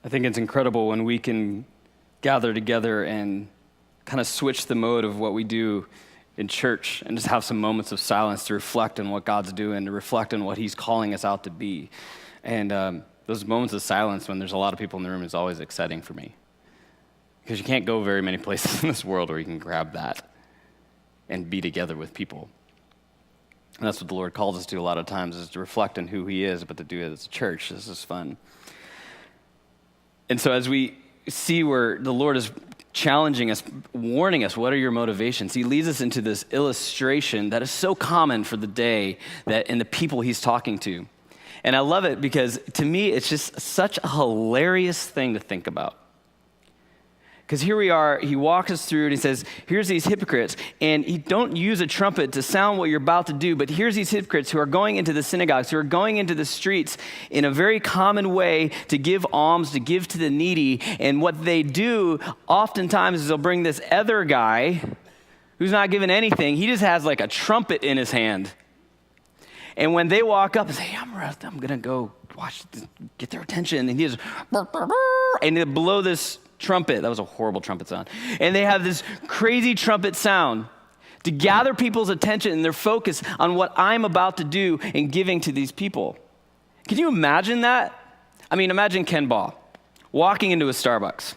I think it's incredible when we can gather together and kind of switch the mode of what we do in church and just have some moments of silence to reflect on what God's doing, to reflect on what he's calling us out to be. And those moments of silence when there's a lot of people in the room is always exciting for me. Because you can't go very many places in this world where you can grab that and be together with people. And that's what the Lord calls us to a lot of times, is to reflect on who he is, but to do it as a church. This is fun. And so as we see where the Lord is challenging us, warning us, what are your motivations? He leads us into this illustration that is so common for the day that and the people he's talking to. And I love it because to me, it's just such a hilarious thing to think about. Because here we are, he walks us through and he says, here's these hypocrites, and he don't use a trumpet to sound what you're about to do, but here's these hypocrites who are going into the synagogues, who are going into the streets in a very common way to give alms, to give to the needy, and what they do oftentimes is they'll bring this other guy who's not given anything. He just has like a trumpet in his hand. And when they walk up and say, I'm going to go get their attention, and he just, and they blow this trumpet. That was a horrible trumpet sound. And they have this crazy trumpet sound to gather people's attention and their focus on what I'm about to do and giving to these people. Can you imagine that? I mean, imagine Ken Ball walking into a Starbucks.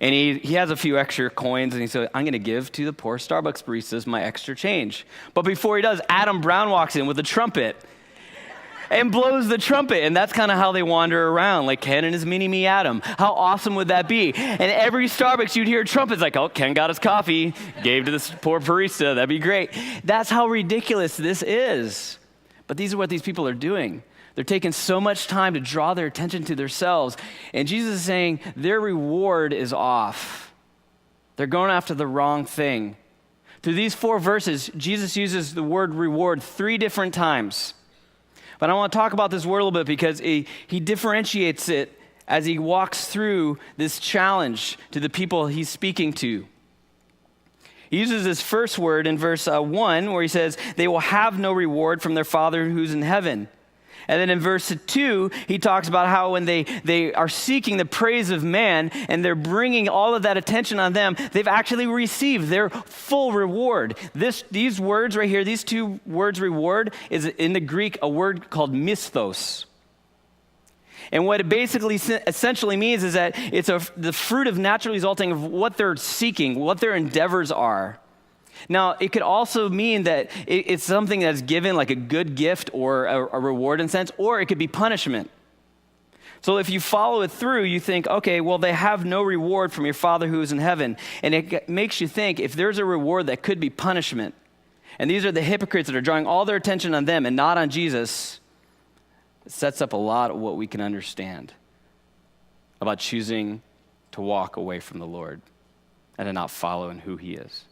And he has a few extra coins, and he said, I'm going to give to the poor Starbucks baristas my extra change. But before he does, Adam Brown walks in with a trumpet and blows the trumpet. And that's kind of how they wander around, like Ken and his mini-me Adam. How awesome would that be? And every Starbucks, you'd hear trumpets like, oh, Ken got his coffee, gave to this poor barista. That'd be great. That's how ridiculous this is. But these are what these people are doing. They're taking so much time to draw their attention to themselves. And Jesus is saying their reward is off. They're going after the wrong thing. Through these 4 verses, Jesus uses the word reward 3 different times. But I want to talk about this word a little bit because he differentiates it as he walks through this challenge to the people he's speaking to. He uses this first word in verse 1 where he says, they will have no reward from their Father who's in heaven. And then in verse 2, he talks about how when they are seeking the praise of man and they're bringing all of that attention on them, they've actually received their full reward. These words right here, these 2 words reward, is in the Greek a word called misthos. And what it basically essentially means is that it's the fruit of naturally resulting of what they're seeking, what their endeavors are. Now, it could also mean that it's something that's given like a good gift or a reward in a sense, or it could be punishment. So if you follow it through, you think, okay, well, they have no reward from your Father who is in heaven. And it makes you think if there's a reward that could be punishment, and these are the hypocrites that are drawing all their attention on them and not on Jesus, it sets up a lot of what we can understand about choosing to walk away from the Lord and to not follow in who he is.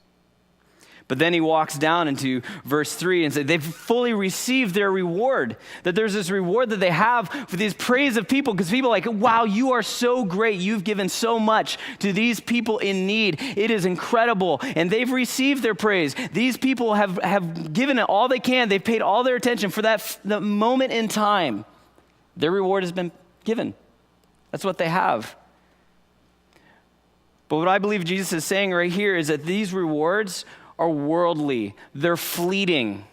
But then he walks down into verse 3 and says they've fully received their reward, that there's this reward that they have for these praise of people, because people are like, wow, you are so great. You've given so much to these people in need. It is incredible. And they've received their praise. These people have given it all they can. They've paid all their attention for the moment in time. Their reward has been given. That's what they have. But what I believe Jesus is saying right here is that these rewards are worldly. They're fleeting.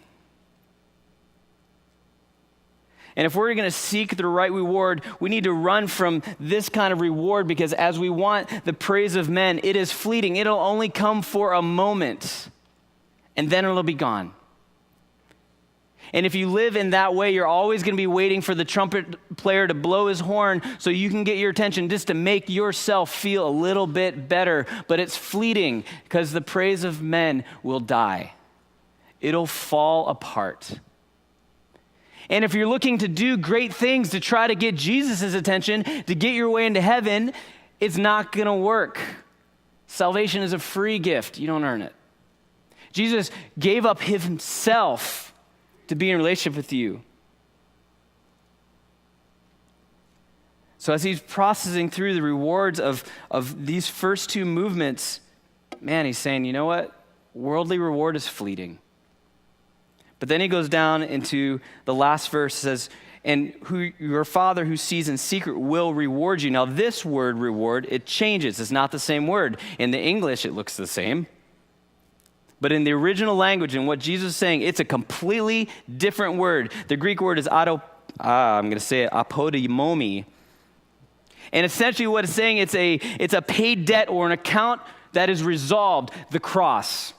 And if we're going to seek the right reward, we need to run from this kind of reward, because as we want the praise of men, it is fleeting. It'll only come for a moment, and then it'll be gone. And if you live in that way, you're always going to be waiting for the trumpet player to blow his horn so you can get your attention, just to make yourself feel a little bit better. But it's fleeting, because the praise of men will die. It'll fall apart. And if you're looking to do great things to try to get Jesus' attention, to get your way into heaven, it's not going to work. Salvation is a free gift. You don't earn it. Jesus gave up himself to be in relationship with you. So as he's processing through the rewards of these first 2 movements, man, he's saying, you know what? Worldly reward is fleeting. But then he goes down into the last verse, says, and who your Father who sees in secret will reward you. Now, this word reward, it changes. It's not the same word. In the English, it looks the same. But in the original language and what Jesus is saying, it's a completely different word. The Greek word is apodimomi. And essentially what it's saying, it's a paid debt or an account that is resolved, the cross.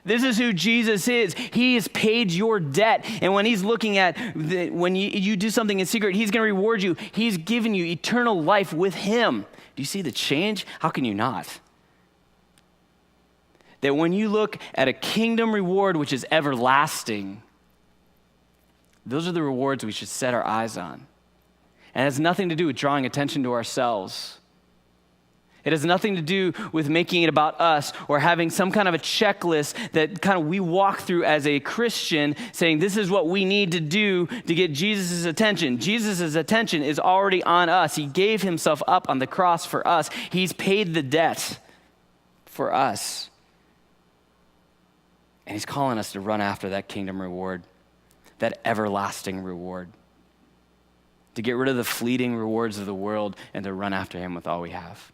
This is who Jesus is. He has paid your debt. And when he's looking at, when you do something in secret, he's going to reward you. He's given you eternal life with him. Do you see the change? How can you not? That when you look at a kingdom reward, which is everlasting, those are the rewards we should set our eyes on. And it has nothing to do with drawing attention to ourselves. It has nothing to do with making it about us or having some kind of a checklist that kind of we walk through as a Christian saying this is what we need to do to get Jesus' attention. Jesus' attention is already on us. He gave himself up on the cross for us. He's paid the debt for us. And he's calling us to run after that kingdom reward, that everlasting reward, to get rid of the fleeting rewards of the world and to run after him with all we have.